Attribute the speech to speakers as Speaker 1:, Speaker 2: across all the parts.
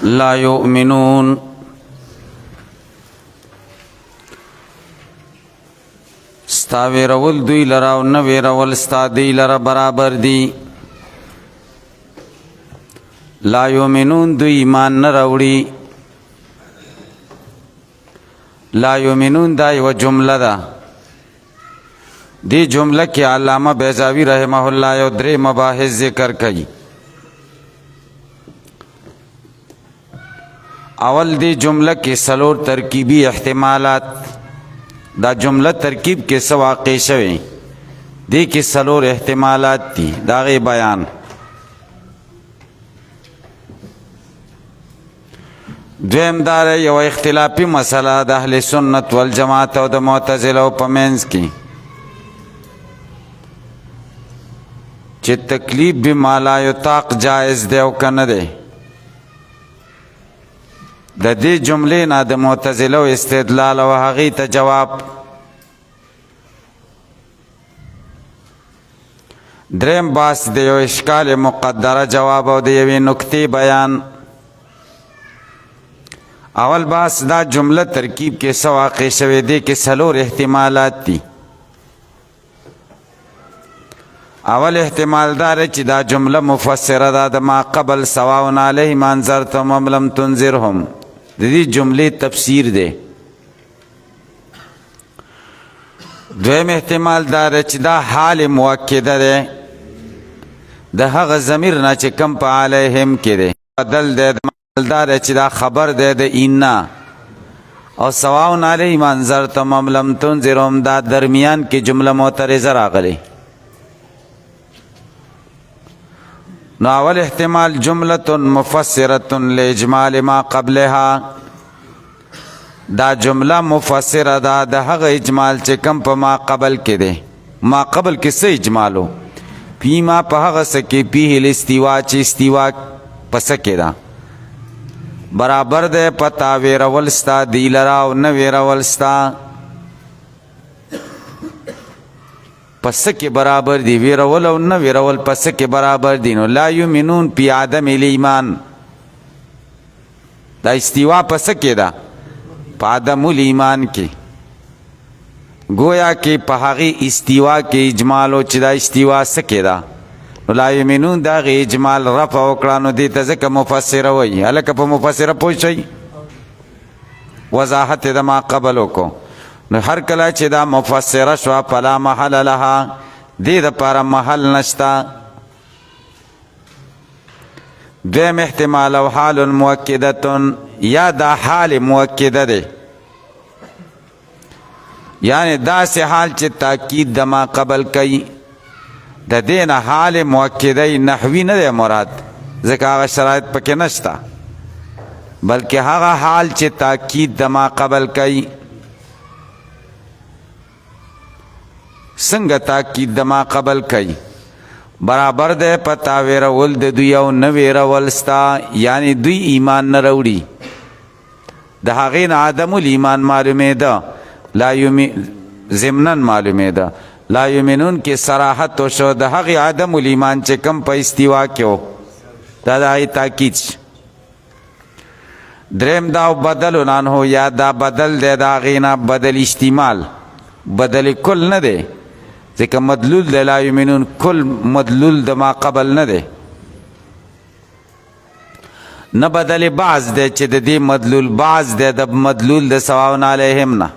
Speaker 1: لا یؤمنون. ستا ویرول دوی لرا او نه ویرول ستا دوی لرا برابر دی. لا یؤمنون دوی ایمان نه راوړي. لا یؤمنون دا یوه جمله ده. دی جمله کې علامه بیضاوی رحمه الله یو درې مباحث ذکر کوي. اول دی جمله کې څلور ترکیبی احتمالات. دا جمله ترکیب کې څه واقع شوی دی کې څلور احتمالات دي، د هغې بیان. دویم دا یو اختلافي مسله د اهل سنت والجماعت او د معتزلو په منځ کې چې تکلیف بما لا یطاق جایز دی او که نه دی. د دې جملې نه د معتزلو استدلال او هغې ته جواب. دریم بحث د یو اشکال مقدره جواب او د یوې نکتې بیان. اول بحث دا جمله ترکیب کې څه واقع شوی دی کې څلور احتمالات دي. اول احتمال دا دی چې دا جمله مفسره ده د ما قبل سواء علیهم انذرتهم ام لم تنذرهم. د دې جملې تفسیر دی. دویم احتمال دا دی چې دا حال مؤکده دی د هغه ضمیر نه چې کم په علیهم کې دی. بدل دی دا دی چې دا خبر دی د اینا. او سواء علیهم انذرتهم ام لم تنذرهم دا درمیان کې جمله معترضه راغلی. نو اول احتمال جملة مفسرة لاجمال ما قبلها. دا جمله مفسره ده د هغه اجمال چې کم په ما قبل کې دی. ما قبل کې څه اجمالو؟ فیما په هغه څه کې فیه الاستوا چې استوا په څه کې ده برابر دی پتا ویرول ستا دی لرا او نه ویرول ستا پس کې برابر دی. ویرول او نه ویرول پس کې برابر دی. نو لا یؤمنون فی عدم الایمان دا استوا پس کې ده په عدم الایمان کې. گویا کې په هغې استوا کې اجمال او چې دا استوا څه کې ده. نو لا یؤمنون د هغې اجمال رفع وکړه نو دې ته ځکه مفسره وایي. هلکه په مفسره پوه شئ وضاحت د ما قبل وکړو. نو هر کله چې دا مفسره شوه فلا محل لها دې دپاره محل نشته. دویم احتمال او حال مؤکدتون یا دا حال مؤکده دی یعنی داسې حال چې تاکید د ما قبل کوي. د دې نه حال مؤکده نحوي نه دی مراد ځکه هغه شرایط پکې نشته بلکې هغه حال چې تاکید د ما قبل کوي. څنګه تاکید د ما قبل کوي؟ برابر دی پتا ویرول د دوی او نه ویرول ستا یعنی دوی ایمان نه راوړي. د هغې نه عدم الایمان معلومېده ضمناً معلومېده. لا یؤمنون کې صراحت وشو د هغې عدم الایمان چې کم په استوا کې و دا د هغې تاکید شي. دریم دا بدل عنه یا دا بدل دی د هغې نه بدل اشتمال بدل کل نه دی ځکه مدلول د لا یؤمنون کل مدلول د ما قبل نه دی. نه بدل بعض دی چې د دې مدلول بعض دی د مدلول د سواء علیهم نه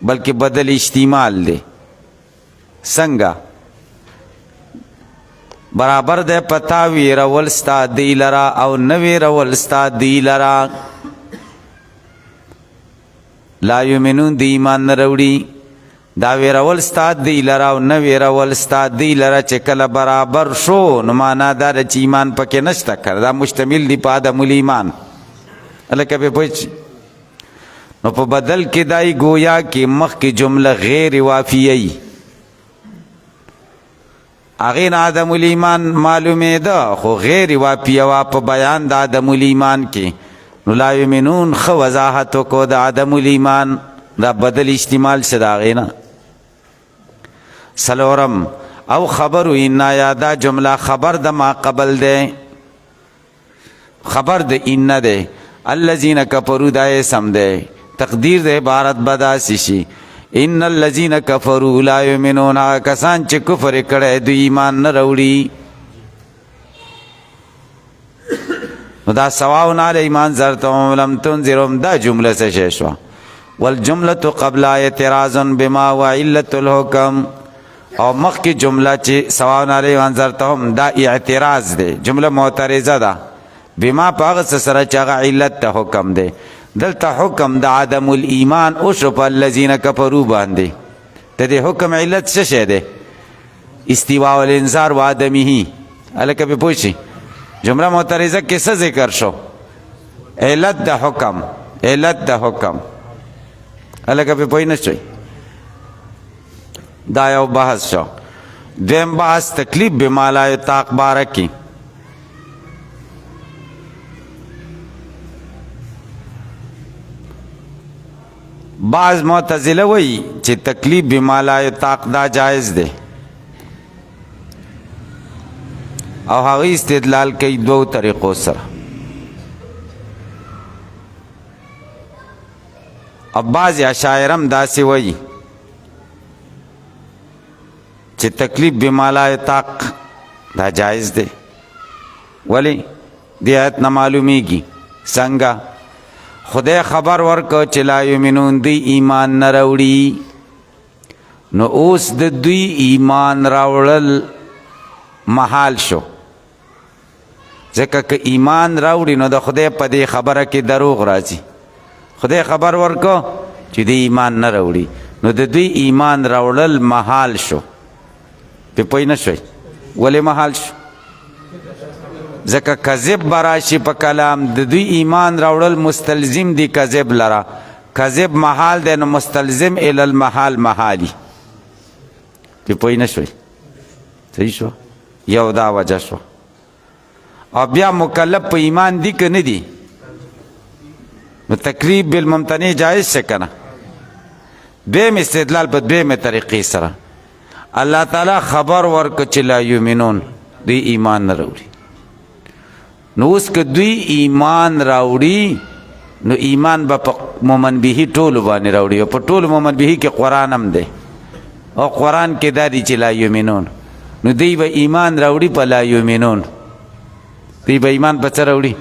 Speaker 1: بلکې بدل اشتمال دی. څنګه برابر دی پتا ویرول ستا دی لرا او نه ویرول ستا دی لرا. لا یؤمنون دی ایمان نه راوړي. دا ویرول ستا دی لرا او نه ویرول ستا دی لرا چې کله برابر شو نو معنا دا ده چې ایمان پکې نشته کړ. دا مشتمل دی په عدم الایمان. هلکه پې پوه شي. نو په بدل کې دای گویا کې مخکې جمله غیر وافیه هغې نه عدم الایمان معلومېده خو غیر وافیه وه په بیان د عدم الایمان کې. نو لا یؤمنون ښه وضاحت وکړو د عدم الایمان دا بدل اشتمال شه د هغې نه. څلورم او خبر اینا یا دا جمله خبر د ما قبل دی خبر د ان ده الذین کفروا دا اسم ده تقدیر ده عبارت بداسی شي ان الذین کفروا لا یؤمنون کسان چې کفر کړي دوی ایمان نه راوړي نو دا سواء علیهم انذرتهم لم تنذرهم دا جمله څه شوا والجمله قبل اعتراض بما وعلة الحكم او مخکې جمله چې سواء علیهم انذرتهم دا اعتراض دی جمله معترضه ده بما پاغ سره چې هغه علت ته حکم دی دلته حکم د عدم الایمان او شو په الذین کفروا باندې د دې حکم علت څه شه دی استواء الانذار و عدمه الکه به پوښي جمله معترضه کې څه ذکر شو علت د حکم علت د حکم الکه به پوښ نه شي دا یو بحث شو دویم بحث تکلیف بما لا یطاق بارکی بعض معتزله وی چې تکلیف بما لا یطاق دا جایز دی او هغه استدلال کوي دوه طریقو سره او بعض اشاعرم داسې وی چې تکلیف بما لا یطاق دا جایز دی ولی دی آیت نه معلومیږي څنګه خدای خبر ورکو چې لا یؤمنون دی ایمان نه راوړي نو اوس د دوی ایمان راوړل محال شو ځکه که ایمان راوړي نو د خدای په دې خبره کې دروغ راځي خدای خبر ورکو چې دی ایمان نه راوړي نو د دوی ایمان راوړل محال شو په پوه نه شوي ولې محال شو ځکه کذب براشي په کلام د دوی ایمان راوړل مستلزم دی کذب لرا کذب محال دی نو مستلزم الی المحال محالی په پوه نه شوي صحیح شو یو دا وجه شو او بیا مکلف په ایمان دی که نه دی نو تکلیف بالممتنع جایز شه کنه دویم استدلال په دویمه طریقې سره الله تعالی خبر ورک چې لا یؤمنون دوی ایمان نه راوړي نو اوس که دوی ایمان راوړي نو ایمان به په مومن به ټولو باندې راوړي او په ټولو مومن به کې قرآن هم دی او قرآن کې دا دی چې لا یؤمنون نو دوی به ایمان راوړي په لا یؤمنون دوی به ایمان په څه راوړي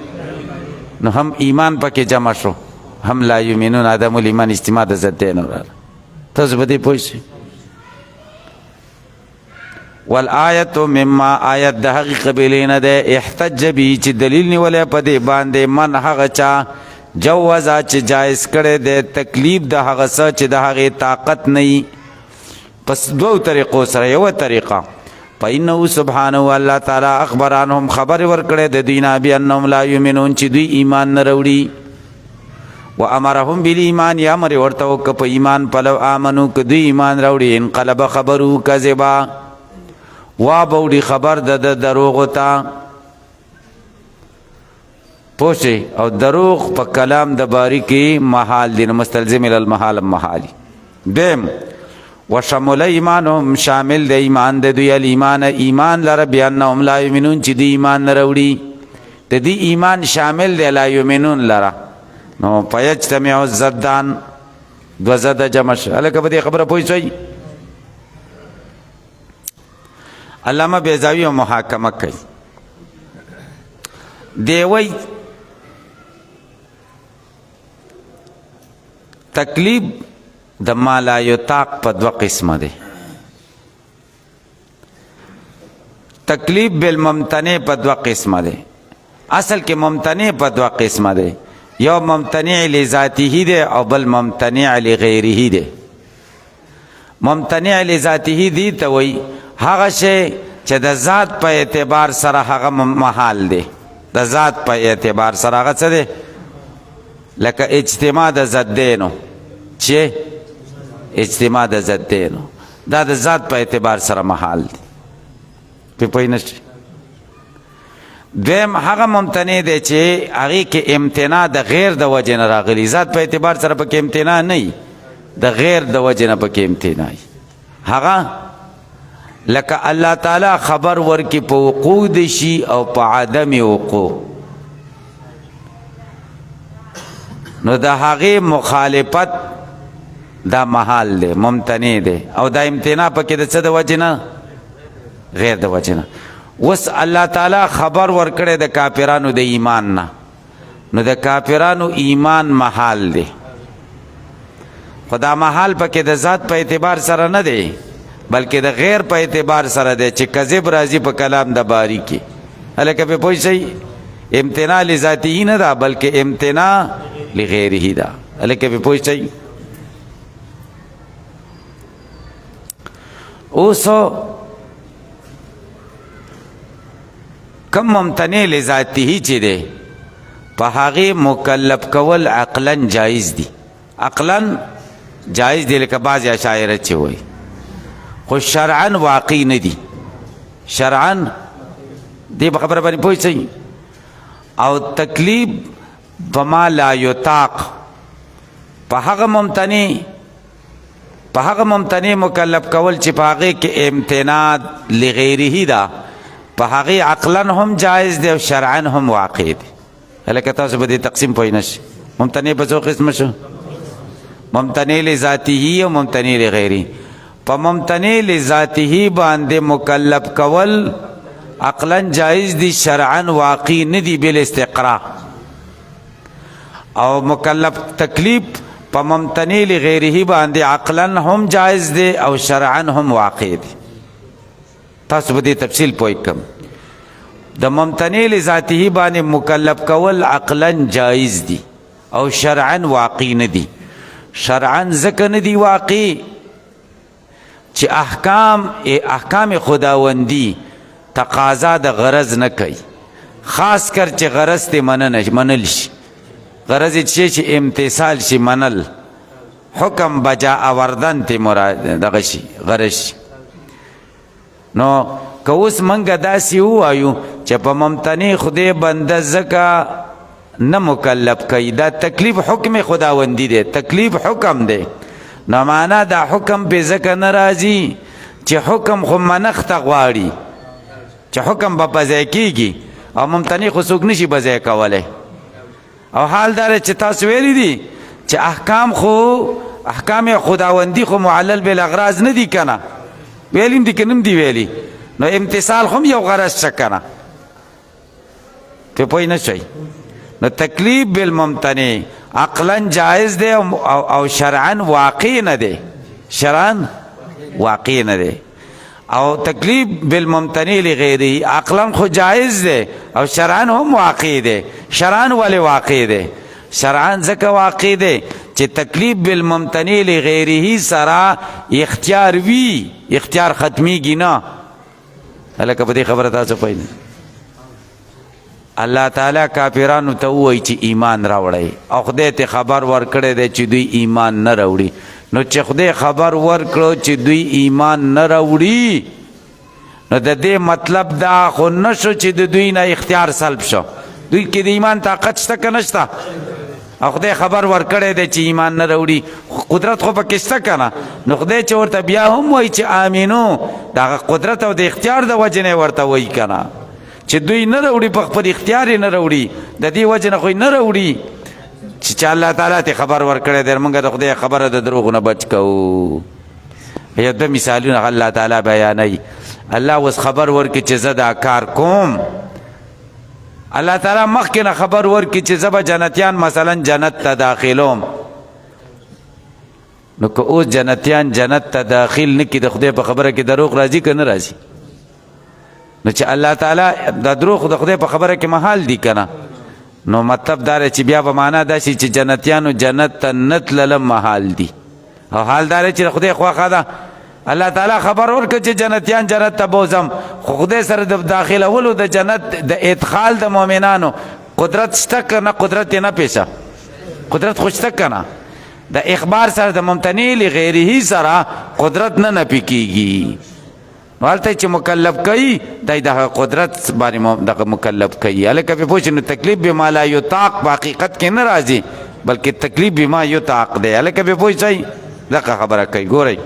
Speaker 1: نو هم ایمان پکې جمع شو هم لا یؤمنون عدم الایمان اجتماع د ضدین راغله تاسو به دې پوه شئ والآیت مما آیت د هغې قبیلې نه دی احتج به چې دلیل نیولی په دې باندې من هغه چا جوزه چې جایز کړی دی تکلیف د هغه څه چې د هغې طاقت نه وي پس دوو طریقو سره یوه طریقه فإنه سبحانه الله تعالی اخبر عنهم خبر ورکړی د دوی نه بأنهم لا یؤمنون چې دوی ایمان نه راوړي و امرهم بالایمان یا امر ورته وکړه په ایمان پلو آمنو که دوی ایمان راوړي انقلب خبرو کذبا وا بوډي خبر د دروغ ته پوښي او دروغ په کلام د باری کې محال دي مستلزم ال المحال محالي دیم وشمل ایمانهم شامل د ایمان د دوی ایمان ایمان لره بانهم لا یؤمنون چې دی ایمان نه راوړي د دې ایمان شامل دی لا یؤمنون لره نو فیجتمع الزدان دو زد جمع هلکه په دې خبره پوه شئ علامه بیضاوی محاکمه کوي دی وی تکلیف د ما لا یطاق په دوه قسمه دی تکلیف بالممتنع په دوه قسمه دی اصل کې ممتنع په دوه قسمه دی یو ممتنع لذاته دی او بل ممتنع لغیره دی ممتنع لذاته دی ته وی هغه شی چې د ذات په اعتبار سره هغه محال دی د ذات په اعتبار سره هغه څه دی لکه اجتماع د ضدینو چې اجتماع د ضدینو دا د ذات په اعتبار سره محال دی په پوه نه شئ دویم هغه ممتنع دی چې هغې کې امتناع د غیر د وجې نه راغلي ذات په اعتبار سره پکې امتناع نه وي د غیر د وجې نه پکې امتناع وي هغه لکه الله تعالی خبر ورکي په وقوع د شي او په عدم وقوع نو د هغې مخالفت دا محال دی، ممتنع دی، او دا امتناع پکې د څه د وجې نه؟ غیر د وجې نه. اوس الله تعالی خبر ورکړی د کافرانو د ایمان نه، نو د کافرانو ایمان محال دی، خو دا محال پکې د ذات په اعتبار سره نه دی بلکې د غیر په اعتبار سره دی چې کذب راځي په کلام د باری کې. هلکه پې پوه شئ، امتناع لذاته نه ده بلکې امتناع لغیره ده. هلکه پې پوه شئ. اوس کم ممتنع لذاته چې دی په هغې مکلف کول عقلا جایز دي، عقلا جایز دی لکه بعضې اشاعره چې وایي، خو شرعا واقع نه دي. شرعا دې په خبره باندې پوه شئ. او تکلیف بما لا یطاق په هغه ممتنع مکلف کول چې په هغې کې امتناع لغیره ده، په هغې عقلا هم جایز دی او شرعا هم واقع دی. هلکه تاسو به دې تقسیم پوه نه شئ. ممتنع په څو قسمه شو؟ ممتنع لذاته او ممتنع لغیره. په ممتنع لذاته باندې مکلف کول عقلا جایز دی، شرعا واقع نه دی بالاستقراء. او مکلف تکلیف په ممتنع لغیره باندې عقلا هم جایز دی او شرعا هم واقع دی. تاسو به دې تفصیل پوه کم. د ممتنع لذاته باندې مکلف کول عقلا جایز دی او شرعا واقع نه دی. شرعا ځکه نه دی واقع چې احکام خداوندی تقاضا د غرض نه کوي، خاص کر چې غرض ته منل شي. غرض یې چې امتثال شي، منل، حکم بجا آوردن ته مراد دغه شي غرض شي. نو که اوس منګه داسې ووایو چې په ممتنع خدای بنده ځکه نه مکلف کوي، دا تکلیف حکم خداوندی دی، تکلیف حکم دی. نو معنا دا حکم پې ځکه نه راځي چې حکم خو منښته غواړي، چې حکم به په ځای کېږي او ممتنع خو څوک نشي په ځای کولی. او حال دا چې تاسو ویلی دي چې احکام خداوندی خو معلل بالاغراض نه دي که نه؟ ویلیم دي که نم دي ویلي؟ نو امتصال خو هم یو غرض شه که نه؟ پې پوه نه شئ. نو تکلیف بالممتنع عقلا جائز دی او شرعا واقع نه دی، شرعا واقع نه دی. او تکلیف بالممتنع لغیره عقلا خو جائز دی او شرعا هم واقع دی. شرعا ولی واقع دی؟ شرعا ځکه واقع دی چې تکلیف بالممتنع لغیره سره اختیار وي، اختیار ختمیږي نه. هلکه په دې خبره تاسو پوه نه. الله تعالی کافرانو ته ووایي چې ایمان راوړئ، او خدای ته خبر ورکړی دی چې دوی ایمان نه راوړي. نو چې خدای خبر ورکړو چې دوی ایمان نه راوړي، نو د دې مطلب دا خو نه شو چې د دوی نه اختیار سلب شو. دوی کې د ایمان طاقت شته که نشته؟ او خدای خبر ورکړی دی چې ایمان نه راوړي، قدرت خو پکې شته که نه؟ نو خدای چې ورته بیا هم وایي چې آمینو، د هغه قدرت او د اختیار د وجې نه ورته وایي که نه چې دوی نه راوړي، په خپل اختیار یې نه راوړي، د دې وجې نه خو یې نه راوړي چې الله تعالی ته خبر ورکړی دی. موږ د خدای خبره د دروغو نه بچ کوو. یو دوه مثالونه الله تعالی بیانوي. الله اوس خبر ورکړي چې زه دا کار کوم. الله تعالی مخکې نه خبر ورکړي چې زه به جنتیان مثلا جنت ته داخلوم. نو که اوس جنتیان جنت ته داخل نه کړي، د خدای په خبره کې دروغ راځي که نه راځي؟ نو چې الله تعالی دا دروغ د خدای په خبره کې محال دي که نه؟ نو مطلب دا چې بیا به معنا دا شي چې جنتیانو جنت ته نه تلل محال دي. او حال دا چې خدای خوښه ده. الله تعالی خبر ورکړه چې جنتیان جنت ته بوځم، خو خدای سره د داخلولو د جنت د ادخال د مؤمنانو قدرت شته که نه؟ قدرت یې نه پیشه، قدرت خو شته که نه؟ د اخبار سره د ممتنع لغیره سره قدرت نه نفي کېږي. نو هلته چې مکلف کوي دی دغه قدرت باندې دغه مکلف کوي. هلکه پې پوه شئ. نو تکلیف بما لا یطاق په حقیقت کې نه راځي بلکې تکلیف بما یطاق دی. هلکه پې پوه شئ. دغه خبره کوي. ګورئ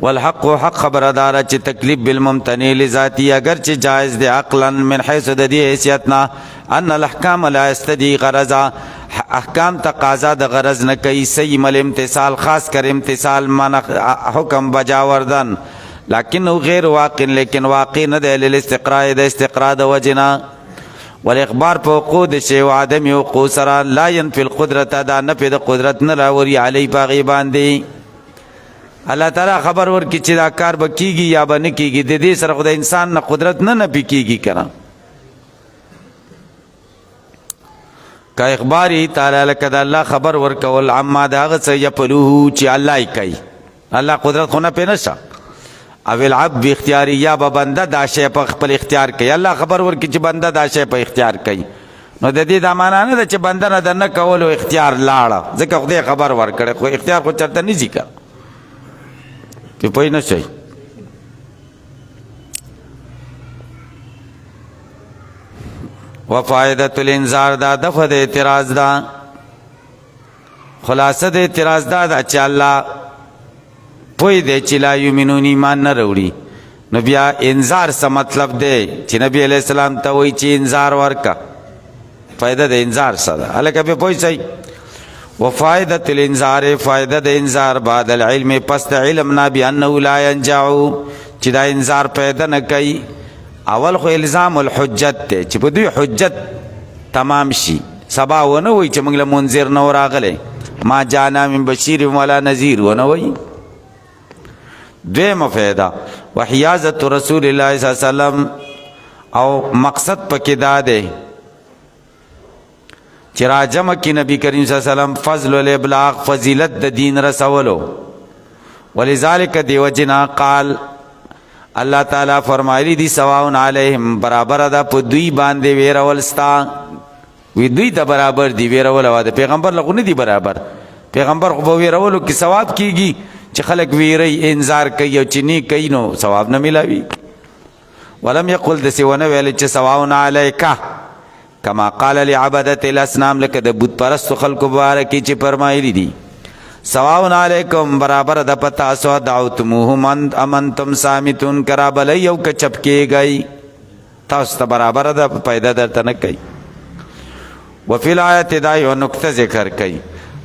Speaker 1: والحق حق خبردار چې تکلیف بالممتنع لذاتی اگر چې جائز دی عقلا من حيث د دې حیثیتنا ان الاحکام لا يستدعي غرضا احکام تقاضا د غرض نه کوي سیم الامتثال خاص کر امتثال من حکم بجاوردن لكنه غیر واقع لیکن واقع نه دی للاستقراء د استقراء د وجنا والاخبار په وقوع شی او عدم وقوع سره لا ينفي القدرت دا نفي د قدرت نه راوري علی باغی باندې الله تعالی خبر ورکړي چې دا کار به کیږي یا به نه کیږي د دې سره خدای انسان نه قدرت نه نفي کیږي کنه کا اخباری تعالی لکه د الله خبر ورکول عما دا هغه څه یفعلوه چې الله یې کوي الله قدرت خو نه پې نشته او العبد اختیاري یا به بنده دا شی په خپل اختیار کوي الله خبر ورکړي چې بنده دا شی په اختیار کوي نو د دې دا معنا نه ده چې بنده نه د نه کولو اختیار لاړه ځکه خدای خبر ورکړی خو اختیار خو چېرته نه ځي که پې پوه نه شئ وفائدة الانذار دا دفع د اعتراض دا خلاصه د اعتراض دا چې الله پوی دی چې لا یؤمنون ایمان نه راوړي نو بیا انذار څه مطلب دی چې نبی علیہ السلام ته وایي چې انذار ورکه فائده د انذار څه ده هلکه پې پوه شئ وفائدة الانذار فائده د انذار بعد العلم پس د علم نه بانه لا ينجع چې دا انذار پیدا نه کوي اول خو الزام الحجت دی چې په دوی حجت تمام شي سبا ونه وایي چې موږ له منذر نه راغلی ما جانا من بشیر ولا نذیر ونه وایي دویمه فایده وحیازة رسول الله صلی الله علیه وسلم او مقصد پکې دا دی چې راجمه کې نبی کریم صلی الله علیه وسلم فضل الابلاغ فضیلت د دین رسولو ولذالک دیو جنا قال الله تعالی فرمایلی دی سواون علیهم برابر ده په دوی باندې ویرول ستا وی دوی ته برابر دی ویرول او د پیغمبر لغو نه دی برابر پیغمبر خو به ویرولو کې ثواب کیږي چې خلک ویری انذار کوي او چې نه کوي نو ثواب نه ملاوي ولم یقل د سیونه ویل چې سواون علیکا کما قال لعبدة الاسنام لکه د بت پرست خلکو مبارکی چې فرمایلی دي سواون علیکم برابر د پتا سو دعوتموهم امنتم سامتون کرابل یو که چپ کېږئ تاسو ته برابر د پیدا درته نه کوي وفي الآیت دا یو نکته ذکر کوي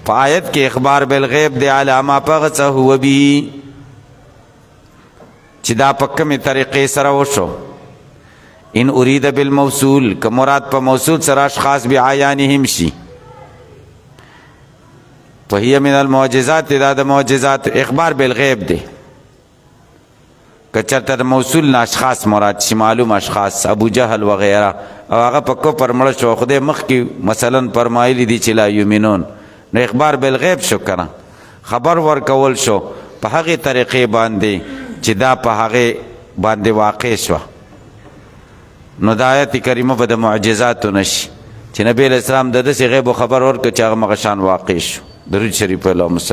Speaker 1: په آیت کې اخبار بالغیب دی علامه پغه څه هو به چې دا په کومې طریقې سره وشو ان اريد بالموصول که مراد په موصول سره اشخاص بعیانهم شي فهي من المعجزات دا د معجزات اخبار بالغیب دی که چرته د موصول نه اشخاص مراد شي معلوم اشخاص ابو جهل وغیره او هغه په کفر مړه شو خدای مخکې مثلا فرمایلی دي چې لا یؤمنون نو اخبار بالغیب شو کنه خبر ورکول شو په هغې طریقې باندې چې دا په هغې باندې واقع شوه نو د آیت کریمه به د معجزاتو نشي چې نبی علیہ السلام د داسې غیبو خبر ورکړه چې هغه مغه شان واقع شو درود شریف اللهم صل